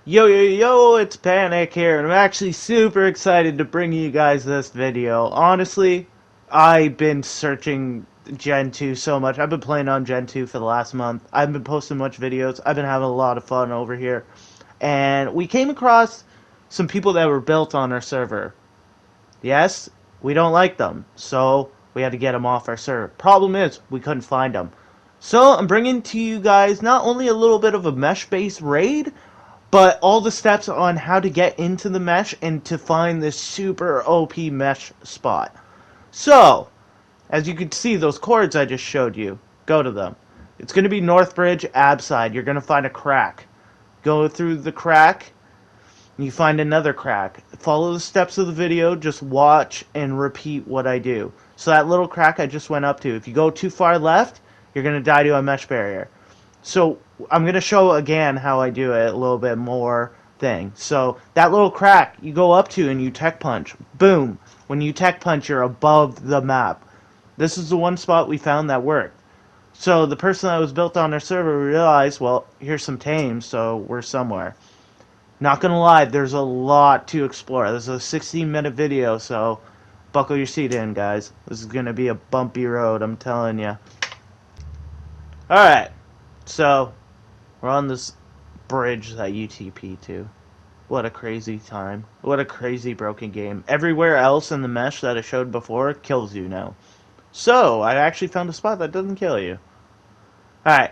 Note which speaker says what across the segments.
Speaker 1: Yo, yo, yo, it's Panic here, and I'm actually super excited to bring you guys this video. Honestly, I've been searching Gen 2 so much. I've been playing on Gen 2 for the last month. I've been posting much videos. I've been having a lot of fun over here. And we came across some people that were built on our server. Yes, we don't like them, so we had to get them off our server. Problem is, we couldn't find them. So I'm bringing to you guys not only a little bit of a mesh-based raid, but all the steps on how to get into the mesh and to find this super OP mesh spot. So, as you can see, those cords I just showed you, go to them. It's going to be Northbridge, Abside. You're going to find a crack. Go through the crack, and you find another crack. Follow the steps of the video, just watch and repeat what I do. So that little crack I just went up to, if you go too far left, you're going to die to a mesh barrier. So I'm going to show again how I do it a little bit more thing. So that little crack you go up to and you tech punch. Boom. When you tech punch, you're above the map. This is the one spot we found that worked. So the person that was built on their server realized, well, here's some tames, so we're somewhere. Not going to lie, there's a lot to explore. This is a 16-minute video, so buckle your seat in, guys. This is going to be a bumpy road, I'm telling you. Alright. So, we're on this bridge that you TP to. What a crazy time. What a crazy broken game. Everywhere else in the mesh that I showed before kills you now. So, I actually found a spot that doesn't kill you. Alright,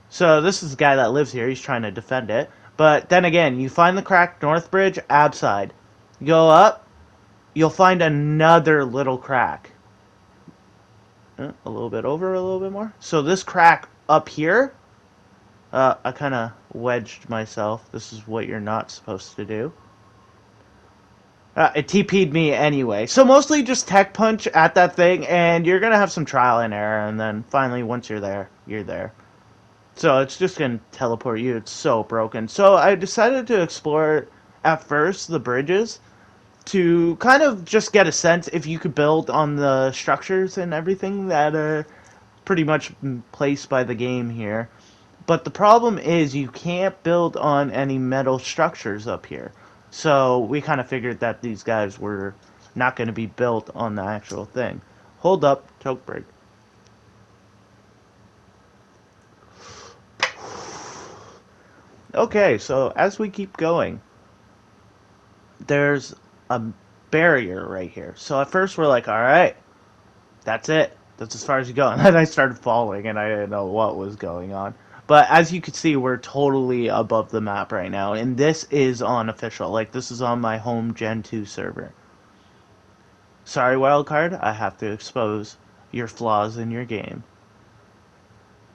Speaker 1: so this is the guy that lives here. He's trying to defend it. But then again, you find the crack, Northbridge, Abside. You go up, you'll find another little crack. A little bit over, a little bit more. So this crack up here, I kind of wedged myself. This is what you're not supposed to do. It TP'd me anyway. So mostly just tech punch at that thing, and you're going to have some trial and error, and then finally, once you're there, you're there. So it's just going to teleport you. It's so broken. So I decided to explore, at first, the bridges, to kind of just get a sense if you could build on the structures and everything that are pretty much placed by the game here. But the problem is you can't build on any metal structures up here. So we kind of figured that these guys were not going to be built on the actual thing. Hold up, choke break. Okay, so as we keep going, there's a barrier right here. So at first we're like, alright, that's it. That's as far as you go. And then I started falling and I didn't know what was going on. But as you can see, we're totally above the map right now. And this is unofficial. Like, this is on my home Gen 2 server. Sorry, Wildcard. I have to expose your flaws in your game.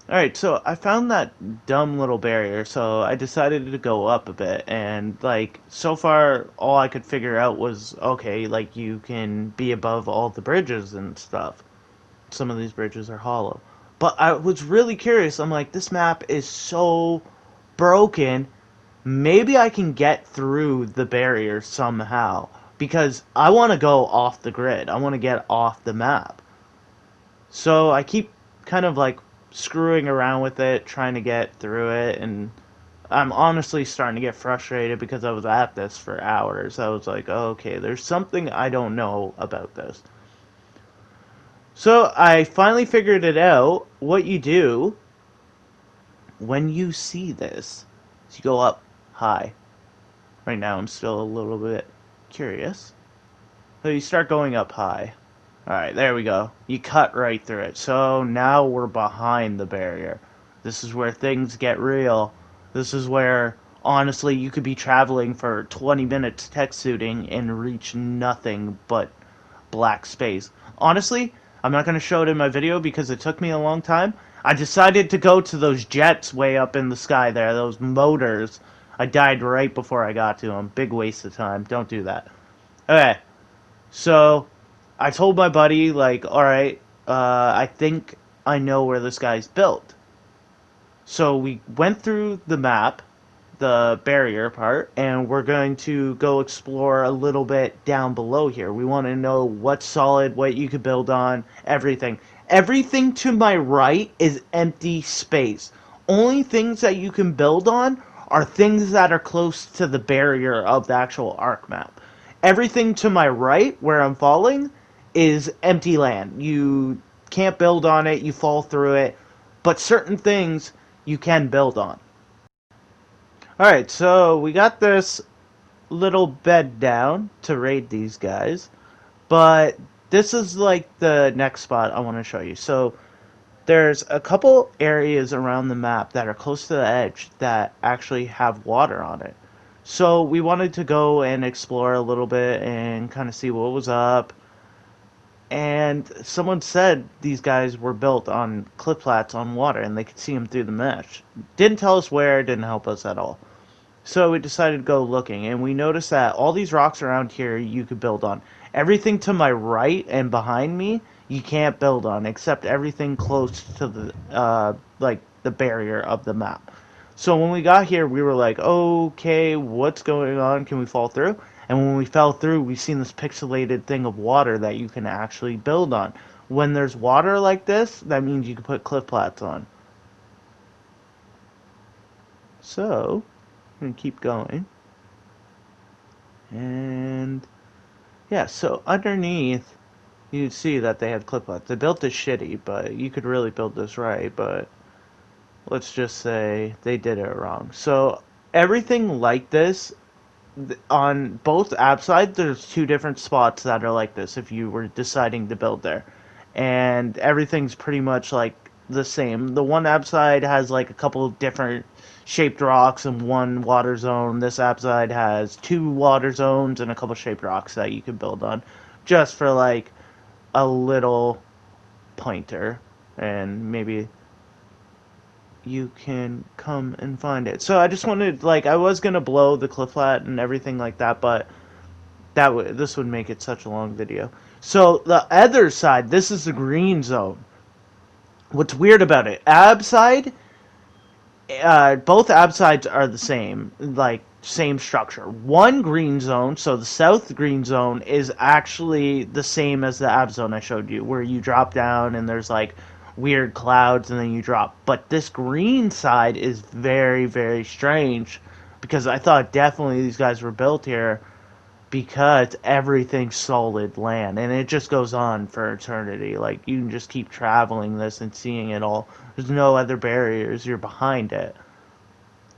Speaker 1: Alright, so I found that dumb little barrier, so I decided to go up a bit. And, like, so far, all I could figure out was, okay, like, you can be above all the bridges and stuff. Some of these bridges are hollow. But I was really curious. I'm like, this map is so broken. Maybe I can get through the barrier somehow. Because I want to go off the grid. I want to get off the map. So I keep kind of like screwing around with it, trying to get through it. And I'm honestly starting to get frustrated because I was at this for hours. I was like, oh, okay, there's something I don't know about this. So I finally figured it out. What you do when you see this is you go up high. Right now I'm still a little bit curious. So you start going up high. Alright, there we go. You cut right through it. So now we're behind the barrier. This is where things get real. This is where, honestly, you could be traveling for 20 minutes tech suiting and reach nothing but black space. Honestly, I'm not going to show it in my video because it took me a long time. I decided to go to those jets way up in the sky there, those motors. I died right before I got to them. Big waste of time. Don't do that. Okay, so I told my buddy, like, alright, I think I know where this guy's built. So we went through the map, the barrier part, and we're going to go explore a little bit down below here. We want to know what's solid, what you could build on, everything. Everything to my right is empty space. Only things that you can build on are things that are close to the barrier of the actual arc map. Everything to my right, where I'm falling, is empty land. You can't build on it, you fall through it, but certain things you can build on. Alright, so we got this little bed down to raid these guys, but this is like the next spot I want to show you. So there's a couple areas around the map that are close to the edge that actually have water on it. So we wanted to go and explore a little bit and kind of see what was up. And someone said these guys were built on cliff flats on water and they could see them through the mesh. Didn't tell us where, didn't help us at all. So we decided to go looking, and we noticed that all these rocks around here you could build on. Everything to my right and behind me you can't build on, except everything close to the like the barrier of the map. So when we got here, we were like, okay, what's going on? Can we fall through? And when we fell through, we seen this pixelated thing of water that you can actually build on. When there's water like this, that means you can put cliff flats on. So and keep going. And yeah, so underneath you'd see that they had clip flats. They built this shitty, but you could really build this right, but let's just say they did it wrong. So everything like this on both app sides, there's two different spots that are like this if you were deciding to build there. And everything's pretty much like the same. The one app side has like a couple of different shaped rocks and one water zone. This app side has two water zones and a couple shaped rocks that you can build on, just for like a little pointer, and maybe you can come and find it. So I just wanted, like, I was gonna blow the cliff flat and everything like that, but this would make it such a long video. So the other side, this is the green zone. What's weird about it, ab side, both ab sides are the same, like same structure. One green zone, so the south green zone, is actually the same as the ab zone I showed you, where you drop down and there's like weird clouds and then you drop. But this green side is very, very strange, because I thought definitely these guys were built here, because everything's solid land and it just goes on for eternity. Like, you can just keep traveling this and seeing it all. There's no other barriers, you're behind it.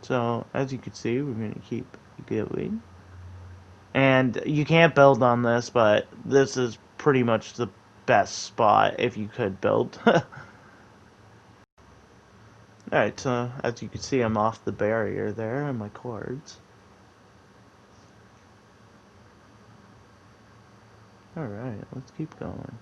Speaker 1: So as you can see, we're going to keep going, and you can't build on this, but this is pretty much the best spot if you could build. Alright, so as you can see, I'm off the barrier there and my cords. Alright, let's keep going.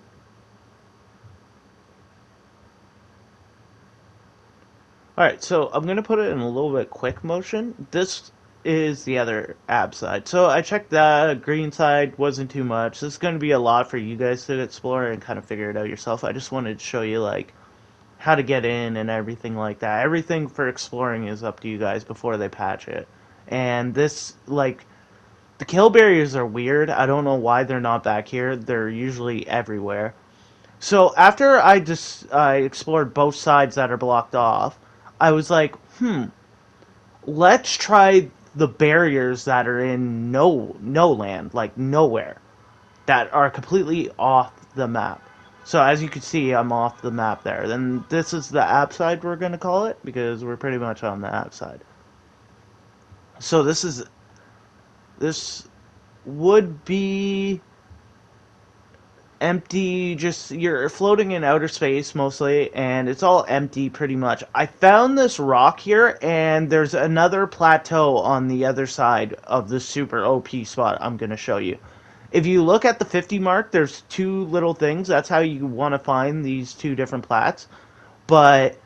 Speaker 1: Alright, so I'm going to put it in a little bit quick motion. This is the other ab side. So I checked that. Green side wasn't too much. This is going to be a lot for you guys to explore and kind of figure it out yourself. I just wanted to show you, like, how to get in and everything like that. Everything for exploring is up to you guys before they patch it. And this, like, the kill barriers are weird. I don't know why they're not back here. They're usually everywhere. So after I explored both sides that are blocked off, I was like, let's try the barriers that are in no land, like nowhere, that are completely off the map. So as you can see, I'm off the map there. Then this is the app side, we're going to call it, because we're pretty much on the app side. So this would be empty, just you're floating in outer space mostly, and it's all empty pretty much. I found this rock here, and there's another plateau on the other side of the super OP spot I'm going to show you. If you look at the 50 mark, there's two little things. That's how you want to find these two different plats. But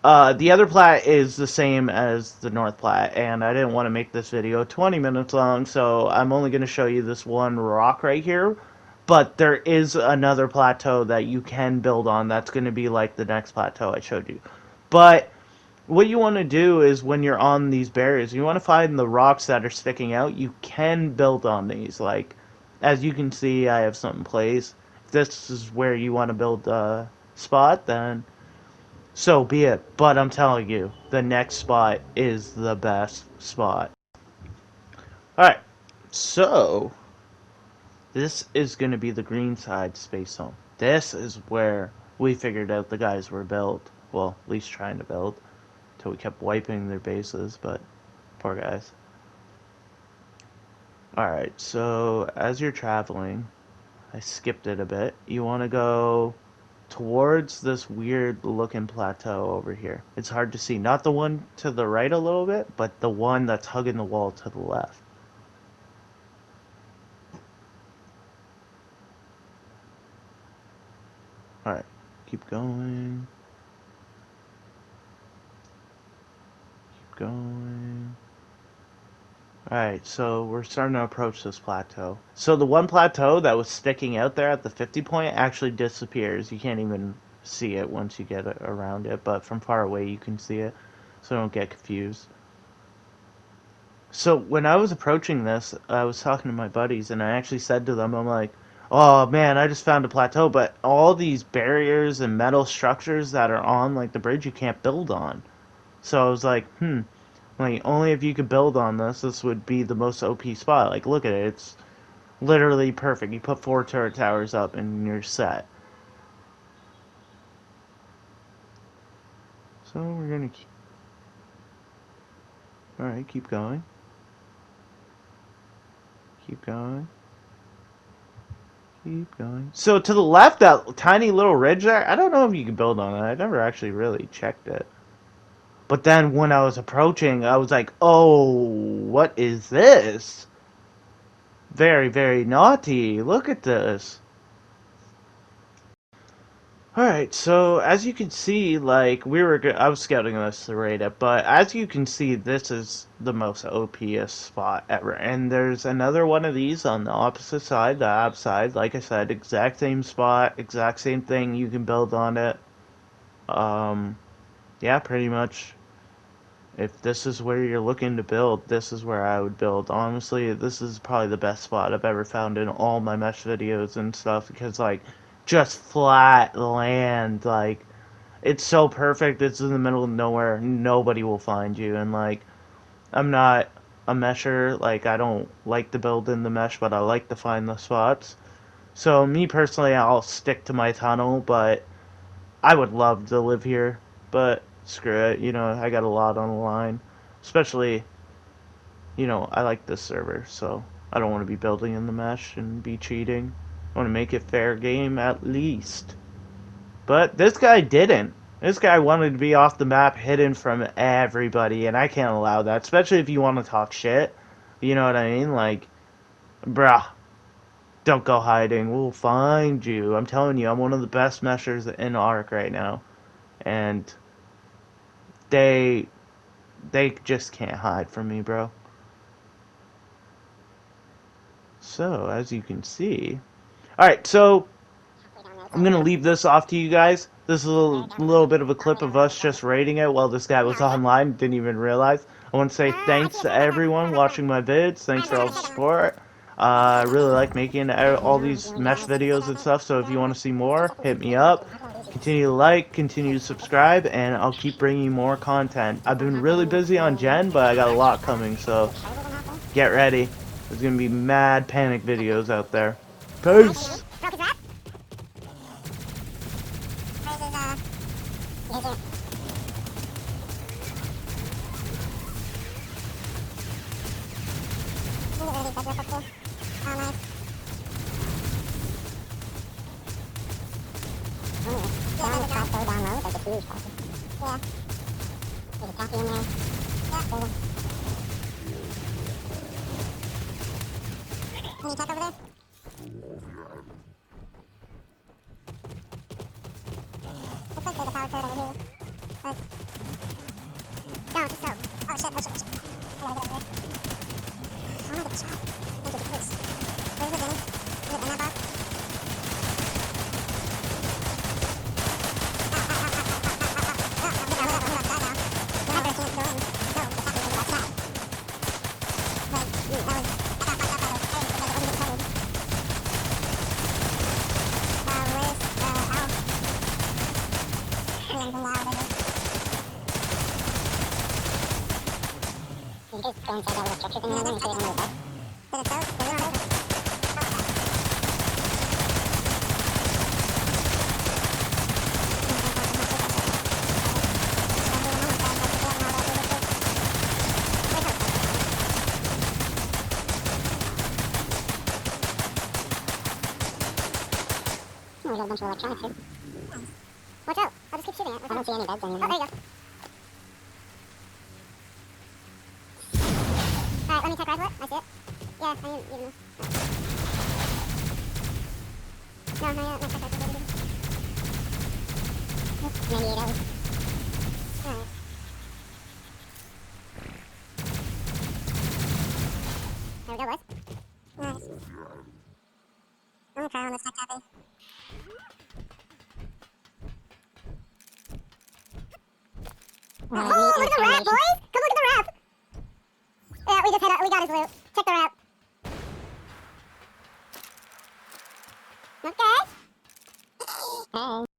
Speaker 1: the other plat is the same as the North Plat, and I didn't want to make this video 20 minutes long, so I'm only going to show you this one rock right here. But there is another plateau that you can build on that's going to be like the next plateau I showed you. But what you want to do is, when you're on these barriers, you want to find the rocks that are sticking out. You can build on these. Like, as you can see, I have something in place. If this is where you want to build a spot, then so be it. But I'm telling you, the next spot is the best spot. Alright, so this is going to be the green side space zone. This is where we figured out the guys were built. Well, at least trying to build. Until we kept wiping their bases, but poor guys. Alright, so as you're traveling, I skipped it a bit. You want to go towards this weird looking plateau over here. It's hard to see. Not the one to the right a little bit, but the one that's hugging the wall to the left. Alright, keep going. Keep going. Alright, so we're starting to approach this plateau. So the one plateau that was sticking out there at the 50 point actually disappears. You can't even see it once you get around it, but from far away you can see it, so don't get confused. So when I was approaching this, I was talking to my buddies, and I actually said to them, I'm like, oh man, I just found a plateau, but all these barriers and metal structures that are on like the bridge you can't build on. So I was like, like, only if you could build on this would be the most OP spot. Like, look at it. It's literally perfect. You put 4 turret towers up and you're set. So, we're gonna keep... Alright, keep going. Keep going. Keep going. So, to the left, that tiny little ridge there, I don't know if you can build on it. I never actually really checked it. But then when I was approaching, I was like, oh, what is this? Very, very naughty. Look at this. Alright, so as you can see, like, I was scouting this to rate it, but as you can see, this is the most OPest spot ever. And there's another one of these on the opposite side, the app side. Like I said, exact same spot, exact same thing, you can build on it. Yeah, pretty much. If this is where you're looking to build, this is where I would build. Honestly, this is probably the best spot I've ever found in all my mesh videos and stuff, because, like, just flat land, like, it's so perfect. It's in the middle of nowhere. Nobody will find you, and, like, I'm not a mesher. Like, I don't like to build in the mesh, but I like to find the spots. So, me personally, I'll stick to my tunnel, but I would love to live here, but screw it, you know, I got a lot on the line. Especially, you know, I like this server, so I don't want to be building in the mesh and be cheating. I want to make it fair game at least. But this guy didn't. This guy wanted to be off the map, hidden from everybody, and I can't allow that, especially if you want to talk shit. You know what I mean? Like, bruh, don't go hiding. We'll find you. I'm telling you, I'm one of the best meshers in Ark right now. And they just can't hide from me, bro. So, as you can see... Alright, so I'm going to leave this off to you guys. This is a little bit of a clip of us just rating it while this guy was online. Didn't even realize. I want to say thanks to everyone watching my vids. Thanks for all the support. I really like making all these mesh videos and stuff, so if you want to see more, hit me up. Continue to like, continue to subscribe, and I'll keep bringing you more content. I've been really busy on Gen, but I got a lot coming, so get ready. There's going to be mad panic videos out there. Peace!
Speaker 2: Can you check over there? Looks like there's a power turret over here. But... No, just so. Oh shit, oh shit, oh shit. I gotta get over there. I wanna get the shot. Thank you, please. Where's the Jenny? Is it in that box? Anything louder. go inside that little structure thing over there and see if one of the beds. Did it go? Did it go? Oh, we got a bunch of electronics here. Watch out! I'll just keep shooting it. I don't see any beds or anything. Oh, there you go. Alright, let me check rifle it. I see it. Yeah, I didn't even know. No, not yet. Not check rifle it. 98 hours. Alright. There we go, boys. Nice. I'm gonna try on this tech cafe. Oh, look at the wrap, boys! Come look at the wrap! Yeah, we got his loot. Check the wrap. Okay. Hey.